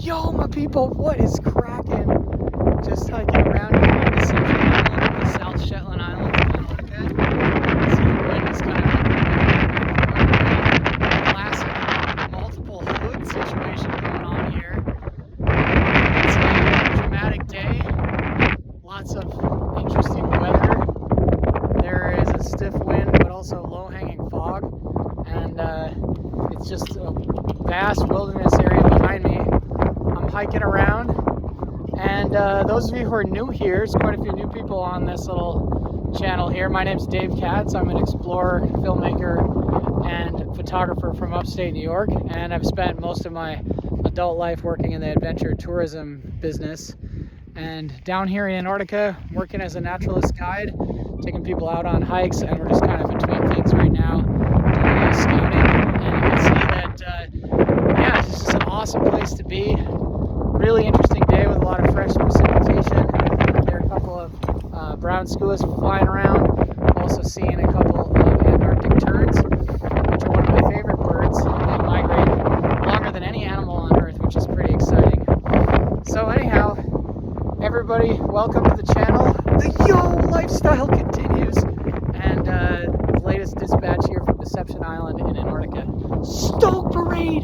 Yo, my people, what is cracking? Just hiking around here on the Deception Island, the South Shetland Islands of Antarctica. See the wind is kind of classic multiple hood situation going on here. It's a dramatic day, lots of interesting weather. There is a stiff wind, but also low-hanging fog, and it's just a vast wilderness area behind me. I'm hiking around, and those of you who are new here, there's quite a few new people on this little channel here. My name's Dave Katz. I'm an explorer, filmmaker, and photographer from upstate New York, and I've spent most of my adult life working in the adventure tourism business. And down here in Antarctica, working as a naturalist guide, taking people out on hikes, and we're just kind of between things right now, doing a little scouting. And you can see that, yeah, it's just an awesome place to be. Really interesting day with a lot of fresh precipitation. There are a couple of brown skuas flying around. Also seeing a couple of Antarctic terns, which are one of my favorite birds. They migrate longer than any animal on Earth, which is pretty exciting. So anyhow, everybody, welcome to the channel. The Yoooo lifestyle continues. And the latest dispatch here from Deception Island in Antarctica. Stoke Parade!